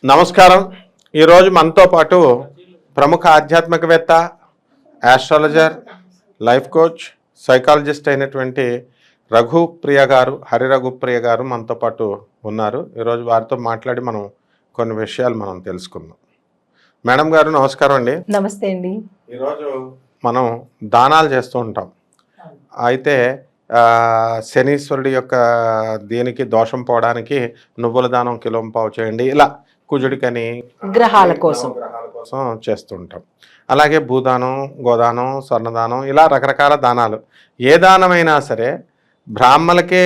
నమస్కారం. ఈరోజు మనతో పాటు ప్రముఖ ఆధ్యాత్మికవేత్త, ఆస్ట్రాలజర్, లైఫ్ కోచ్, సైకాలజిస్ట్ అయినటువంటి రఘుప్రియ గారు, హరి రఘుప్రియ గారు మనతో పాటు ఉన్నారు. ఈరోజు వారితో మాట్లాడి మనం కొన్ని విషయాలు మనం తెలుసుకుందాం. మేడం గారు నమస్కారం అండి. నమస్తే అండి. ఈరోజు మనం దానాలు చేస్తూ ఉంటాం. అయితే శనీశ్వరుడి యొక్క దీనికి దోషం పోవడానికి నువ్వుల దానం కిలోంపావు చేయండి, ఇలా కుజుడికని గ్రహాల కోసం చేస్తుంటాం. అలాగే భూదానం, గోదానం, స్వర్ణదానం, ఇలా రకరకాల దానాలు. ఏ దానమైనా సరే బ్రాహ్మలకే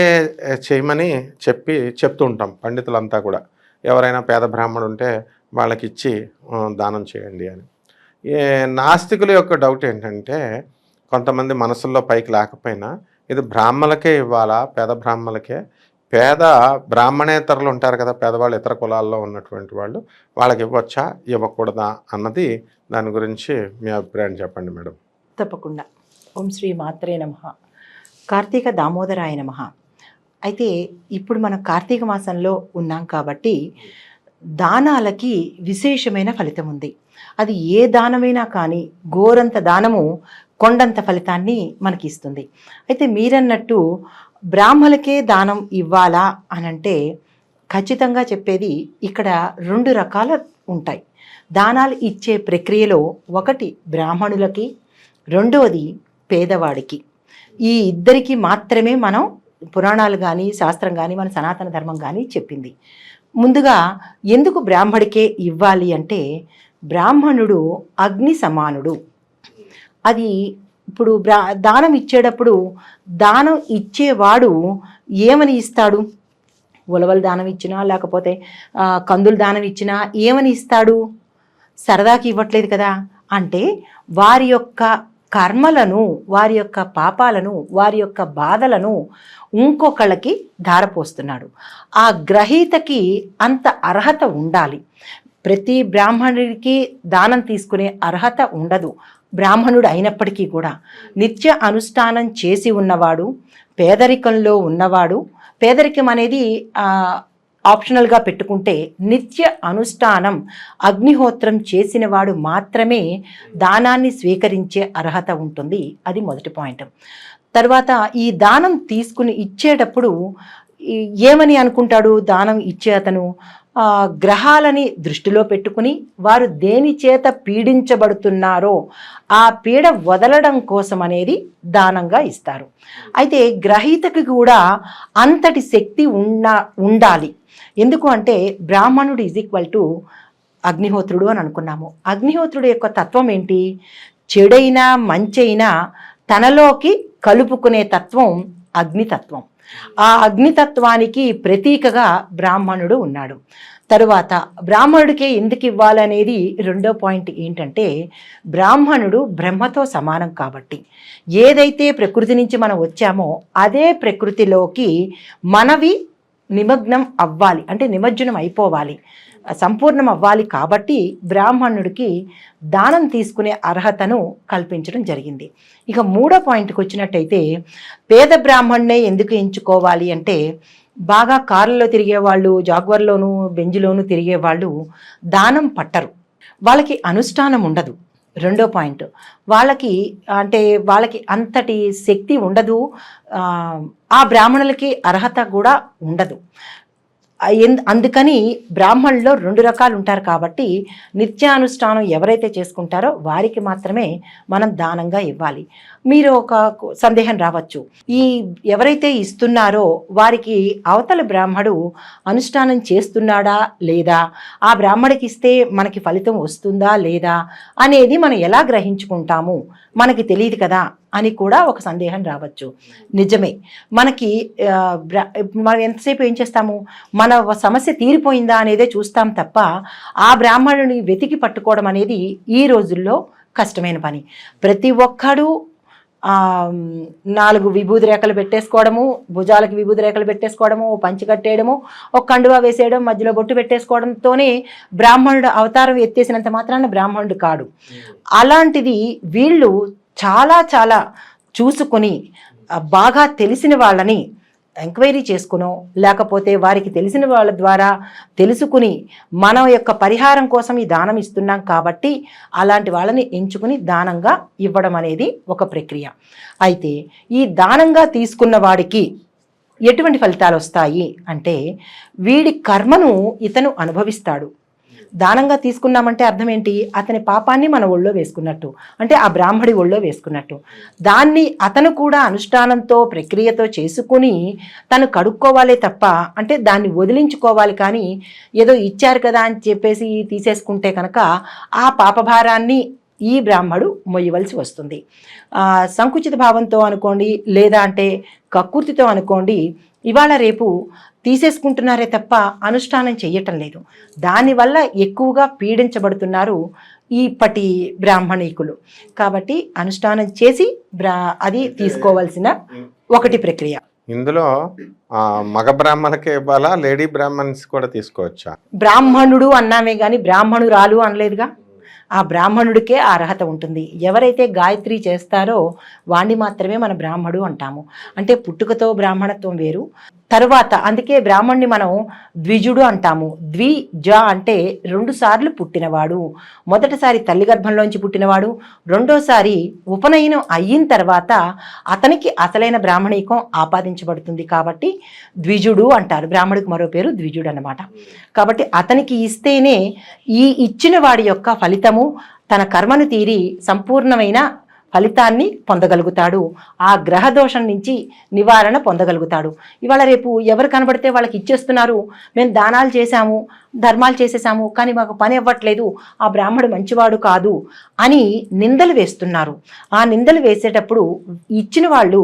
చేయమని చెప్తూ ఉంటాం పండితులంతా కూడా. ఎవరైనా పేద బ్రాహ్మణుడు ఉంటే వాళ్ళకి ఇచ్చి దానం చేయండి అని. నాస్తికుల యొక్క డౌట్ ఏంటంటే, కొంతమంది మనసుల్లో పైకి లేకపోయినా ఇది బ్రాహ్మలకే ఇవ్వాలా, పేద బ్రాహ్మలకే, పేద బ్రాహ్మణేతరులు ఉంటారు కదా, పేదవాళ్ళు, ఇతర కులాల్లో ఉన్నటువంటి వాళ్ళు, వాళ్ళకి ఇవ్వచ్చా ఇవ్వకూడదా అన్నది, దాని గురించి మీ అభిప్రాయం చెప్పండి మేడం. తప్పకుండా. ఓం శ్రీ మాత్రే నమః. కార్తీక దామోదరాయ నమః. అయితే ఇప్పుడు మనం కార్తీక మాసంలో ఉన్నాం కాబట్టి దానాలకి విశేషమైన ఫలితం ఉంది. అది ఏ దానమైనా కానీ ఘోరంత దానము కొండంత ఫలితాన్ని మనకి ఇస్తుంది. అయితే మీరన్నట్టు బ్రాహ్మలకే దానం ఇవ్వాలా అనంటే ఖచ్చితంగా చెప్పేది ఇక్కడ రెండు రకాల ఉంటాయి. దానాలు ఇచ్చే ప్రక్రియలో ఒకటి బ్రాహ్మణులకి, రెండవది పేదవాడికి. ఈ ఇద్దరికి మాత్రమే మనం పురాణాలు కానీ శాస్త్రం కానీ మన సనాతన ధర్మం కానీ చెప్పింది. ముందుగా ఎందుకు బ్రాహ్మడికే ఇవ్వాలి అంటే, బ్రాహ్మణుడు అగ్ని సమానుడు. అది ఇప్పుడు దానం ఇచ్చేటప్పుడు దానం ఇచ్చేవాడు ఏమని ఇస్తాడు? ఉలవలు దానం ఇచ్చినా లేకపోతే కందులు దానం ఇచ్చినా ఏమని ఇస్తాడు? సరదాకి ఇవ్వట్లేదు కదా. అంటే వారి యొక్క కర్మలను, వారి యొక్క పాపాలను, వారి యొక్క బాధలను ఇంకొకళ్ళకి ధారపోస్తున్నాడు. ఆ గ్రహీతకి అంత అర్హత ఉండాలి. ప్రతి బ్రాహ్మణుడికి దానం తీసుకునే అర్హత ఉండదు. బ్రాహ్మణుడు అయినప్పటికీ కూడా నిత్య అనుష్ఠానం చేసి ఉన్నవాడు, పేదరికంలో ఉన్నవాడు, పేదరికం అనేది ఆప్షనల్గా పెట్టుకుంటే నిత్య అనుష్ఠానం అగ్నిహోత్రం చేసిన వాడు మాత్రమే దానాన్ని స్వీకరించే అర్హత ఉంటుంది. అది మొదటి పాయింట్. తర్వాత ఈ దానం తీసుకుని ఇచ్చేటప్పుడు ఏమని అనుకుంటాడు దానం ఇచ్చే అతను? గ్రహాలని దృష్టిలో పెట్టుకుని వారు దేని చేత పీడించబడుతున్నారో ఆ పీడ వదలడం కోసం అనేది దానంగా ఇస్తారు. అయితే గ్రహీతకి కూడా అంతటి శక్తి ఉండాలి. ఎందుకు అంటే బ్రాహ్మణుడు ఈజ్ ఈక్వల్ టు అగ్నిహోత్రుడు అని అనుకున్నాము. అగ్నిహోత్రుడు యొక్క తత్వం ఏంటి? చెడైనా మంచైనా తనలోకి కలుపుకునే తత్వం అగ్నితత్వం. ఆ అగ్నితత్వానికి ప్రతీకగా బ్రాహ్మణుడు ఉన్నాడు. తరువాత బ్రాహ్మణుడికే ఎందుకు ఇవ్వాలనేది రెండో పాయింట్ ఏంటంటే, బ్రాహ్మణుడు బ్రహ్మతో సమానం కాబట్టి ఏదైతే ప్రకృతి నుంచి మనం వచ్చామో అదే ప్రకృతిలోకి మనవి నిమగ్నం అవ్వాలి, అంటే నిమజ్జనం అయిపోవాలి, సంపూర్ణం అవ్వాలి. కాబట్టి బ్రాహ్మణుడికి దానం తీసుకునే అర్హతను కల్పించడం జరిగింది. ఇక మూడో పాయింట్కి వచ్చినట్టయితే, పేద బ్రాహ్మణునే ఎందుకు ఎంచుకోవాలి అంటే, బాగా కార్లలో తిరిగేవాళ్ళు, జాగ్వర్లోను బెంజ్లోను తిరిగేవాళ్ళు దానం పట్టరు, వాళ్ళకి అనుష్ఠానం ఉండదు. రెండో పాయింట్, వాళ్ళకి అంతటి శక్తి ఉండదు, ఆ బ్రాహ్మణులకి అర్హత కూడా ఉండదు. అందుకని బ్రాహ్మణుల్లో రెండు రకాలు ఉంటారు కాబట్టి నిత్యానుష్ఠానం ఎవరైతే చేసుకుంటారో వారికి మాత్రమే మనం దానంగా ఇవ్వాలి. మీరు ఒక సందేహం రావచ్చు, ఈ ఎవరైతే ఇస్తున్నారో వారికి అవతల బ్రాహ్మడు అనుష్ఠానం చేస్తున్నాడా లేదా, ఆ బ్రాహ్మడికి ఇస్తే మనకి ఫలితం వస్తుందా లేదా అనేది మనం ఎలా గ్రహించుకుంటాము, మనకి తెలియదు కదా అని కూడా ఒక సందేహం రావచ్చు. నిజమే, మనం ఎంతసేపు ఏం చేస్తాము, మన సమస్య తీరిపోయిందా అనేదే చూస్తాం తప్ప ఆ బ్రాహ్మణుని వెతికి పట్టుకోవడం అనేది ఈ రోజుల్లో కష్టమైన పని. ప్రతి ఒక్కడు 4 విభూది రేఖలు పెట్టేసుకోవడము, భుజాలకి విభూది రేఖలు పెట్టేసుకోవడము, పంచి కట్టేయడము, ఒక కండువా వేసేయడం, మధ్యలో బొట్టు పెట్టేసుకోవడంతోనే బ్రాహ్మణుడు అవతారం ఎత్తేసినంత మాత్రాన బ్రాహ్మణుడు కాడు. అలాంటిది వీళ్ళు చాలా చాలా చూసుకొని బాగా తెలిసిన వాళ్ళని ఎంక్వైరీ చేసుకునో లేకపోతే వారికి తెలిసిన వాళ్ళ ద్వారా తెలుసుకుని మన యొక్క పరిహారం కోసం ఈ దానం ఇస్తున్నాం కాబట్టి అలాంటి వాళ్ళని ఎంచుకుని దానంగా ఇవ్వడం అనేది ఒక ప్రక్రియ. అయితే ఈ దానంగా తీసుకున్న వాడికి ఎటువంటి ఫలితాలు వస్తాయి అంటే వీడి కర్మను ఇతను అనుభవిస్తాడు. దానంగా తీసుకున్నామంటే అర్థం ఏంటి? అతని పాపాన్ని మన ఒళ్ళో వేసుకున్నట్టు, అంటే ఆ బ్రాహ్మడి ఒళ్ళో వేసుకున్నట్టు. దాన్ని అతను కూడా అనుష్ఠానంతో ప్రక్రియతో చేసుకుని తను కడుక్కోవాలే తప్ప, అంటే దాన్ని వదిలించుకోవాలి. కానీ ఏదో ఇచ్చారు కదా అని చెప్పేసి తీసేసుకుంటే కనుక ఆ పాపభారాన్ని ఈ బ్రాహ్మడు మొయ్యవలసి వస్తుంది. సంకుచిత భావంతో అనుకోండి, లేదా అంటే కక్కుర్తితో అనుకోండి, ఇవాళ రేపు తీసేసుకుంటున్నారే తప్ప అనుష్ఠానం చెయ్యటం లేదు. దానివల్ల ఎక్కువగా పీడించబడుతున్నారు ఇప్పటి బ్రాహ్మణీకులు. కాబట్టి అనుష్ఠానం చేసి అది తీసుకోవాల్సిన ఒకటి ప్రక్రియ. ఇందులో మగ బ్రాహ్మణకే ఇవ్వాలా, లేడీ బ్రాహ్మణ్స్ కూడా తీసుకోవచ్చా? బ్రాహ్మణుడు అన్నామే కానీ బ్రాహ్మణురాలు అనలేదుగా. ఆ బ్రాహ్మణుడికే ఆ అర్హత ఉంటుంది. ఎవరైతే గాయత్రి చేస్తారో వాణ్ణి మాత్రమే మన బ్రాహ్మడు అంటాము. అంటే పుట్టుకతో బ్రాహ్మణత్వం వేరు. తరువాత అందుకే బ్రాహ్మణ్ణి మనం ద్విజుడు అంటాము. ద్విజ అంటే 2 సార్లు పుట్టినవాడు. మొదటిసారి తల్లి గర్భంలోంచి పుట్టినవాడు, రెండోసారి ఉపనయనం అయిన తర్వాత అతనికి అసలైన బ్రాహ్మణీకం ఆపాదించబడుతుంది. కాబట్టి ద్విజుడు అంటారు. బ్రాహ్మడికి మరో పేరు ద్విజుడు అన్నమాట. కాబట్టి అతనికి ఇస్తేనే ఈ ఇచ్చిన వాడి యొక్క ఫలితము, తన కర్మను తీరి సంపూర్ణమైన ఫలితాన్ని పొందగలుగుతాడు. ఆ గ్రహ దోషం నుంచి నివారణ పొందగలుగుతాడు. ఇవాళ రేపు ఎవరు కనబడితే వాళ్ళకి ఇచ్చేస్తున్నారు. మేము దానాలు చేశాము, ధర్మాలు చేసేసాము, కానీ మాకు పని అవ్వట్లేదు, ఆ బ్రాహ్మడు మంచివాడు కాదు అని నిందలు వేస్తున్నారు. ఆ నిందలు వేసేటప్పుడు ఇచ్చిన వాళ్ళు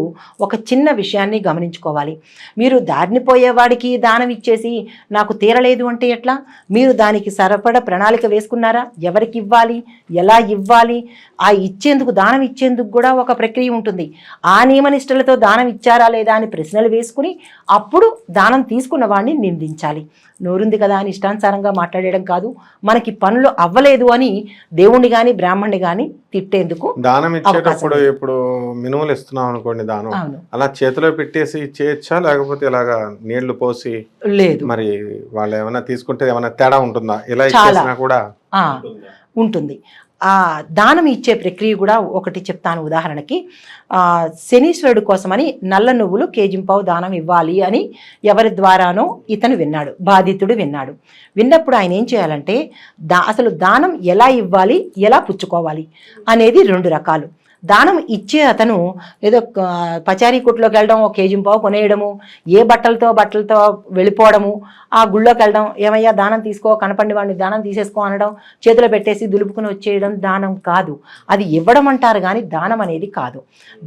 ఒక చిన్న విషయాన్ని గమనించుకోవాలి. మీరు దారిని పోయేవాడికి దానం ఇచ్చేసి నాకు తీరలేదు అంటే ఎట్లా? మీరు దానికి సరిపడ ప్రణాళిక వేసుకున్నారా? ఎవరికి ఇవ్వాలి, ఎలా ఇవ్వాలి, ఆ ఇచ్చేందుకు దానం ఇచ్చేందుకు కూడా ఒక ప్రక్రియ ఉంటుంది. ఆ నియమనిష్టలతో దానం ఇచ్చారా లేదా అని ప్రశ్నలు వేసుకుని అప్పుడు దానం తీసుకున్న వాడిని నిందించాలి. నోరుంది కదా అని ఇష్టానుసారంగా మాట్లాడడం కాదు. మనకి పనులు అవ్వలేదు అని దేవుణ్ణి కానీ బ్రాహ్మణ్ణి కానీ తిట్టేందుకు దానం ఇచ్చేటప్పుడు ఇప్పుడు మినుములు ఇస్తున్నాం అనుకోండి, దానం అలా చేతిలో పెట్టేసి ఇచ్చేయచ్చా, లేకపోతే ఇలాగా నీళ్లు పోసి? లేదు. మరి వాళ్ళు ఏమైనా తీసుకుంటే ఏమైనా తేడా ఉంటుందా? ఇలా ఇచ్చేసినా కూడా ఉంటుంది. ఆ దానం ఇచ్చే ప్రక్రియ కూడా ఒకటి చెప్తాను. ఉదాహరణకి శనీశ్వరుడు కోసమని నల్ల నువ్వులు కేజింపావు దానం ఇవ్వాలి అని ఎవరి ద్వారానో ఇతను విన్నాడు, బాధితుడు విన్నాడు. విన్నప్పుడు ఆయన ఏం చేయాలంటే అసలు దానం ఎలా ఇవ్వాలి, ఎలా పుచ్చుకోవాలి అనేది 2 రకాలు. దానం ఇచ్చే అతను ఏదో పచారీ కొట్టులోకి వెళ్ళడం, ఒక కేజింపావు కొనేయడము, ఏ బట్టలతో వెళ్ళిపోవడము, ఆ గుళ్ళోకి వెళ్ళడం, ఏమయ్యా దానం తీసుకో, కనపండి వాడిని దానం తీసేసుకో అనడం, చేతిలో పెట్టేసి దులుపుకుని వచ్చేయడం దానం కాదు. అది ఇవ్వడం అంటారు కానీ దానం అనేది కాదు.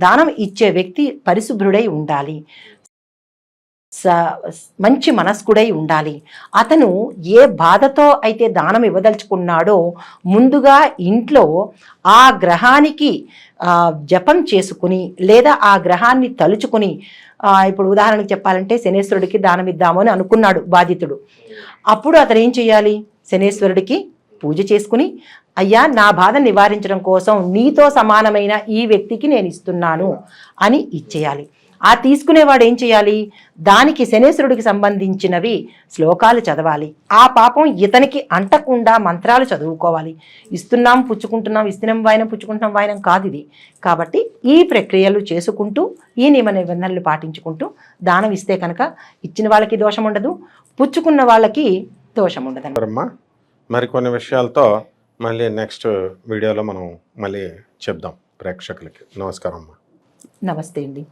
దానం ఇచ్చే వ్యక్తి పరిశుభ్రుడై ఉండాలి, మంచి మనస్కుడై ఉండాలి. అతను ఏ బాధతో అయితే దానం ఇవ్వదలుచుకున్నాడో ముందుగా ఇంట్లో ఆ గ్రహానికి జపం చేసుకుని లేదా ఆ గ్రహాన్ని తలుచుకుని, ఇప్పుడు ఉదాహరణకు చెప్పాలంటే శనేశ్వరుడికి దానం ఇద్దాము అని అనుకున్నాడు బాధితుడు. అప్పుడు అతను ఏం చేయాలి? శనేశ్వరుడికి పూజ చేసుకుని, అయ్యా నా బాధ నివారించడం కోసం నీతో సమానమైన ఈ వ్యక్తికి నేను ఇస్తున్నాను అని ఇచ్చేయాలి. ఆ తీసుకునేవాడు ఏం చేయాలి? దానికి శనేశ్వరుడికి సంబంధించినవి శ్లోకాలు చదవాలి. ఆ పాపం ఇతనికి అంటకుండా మంత్రాలు చదువుకోవాలి. ఇస్తున్నాం పుచ్చుకుంటున్నాం, ఇస్తున్నాం వాయనం పుచ్చుకుంటున్నాం వాయనం కాదు ఇది. కాబట్టి ఈ ప్రక్రియలు చేసుకుంటూ ఈ నియమ నిబంధనలు పాటించుకుంటూ దానం ఇస్తే కనుక ఇచ్చిన వాళ్ళకి దోషం ఉండదు, పుచ్చుకున్న వాళ్ళకి దోషం ఉండదు. మరికొన్ని విషయాలతో మళ్ళీ నెక్స్ట్ వీడియోలో మనం మళ్ళీ చెప్దాం ప్రేక్షకులకి. నమస్కారం అమ్మా. నమస్తే అండి.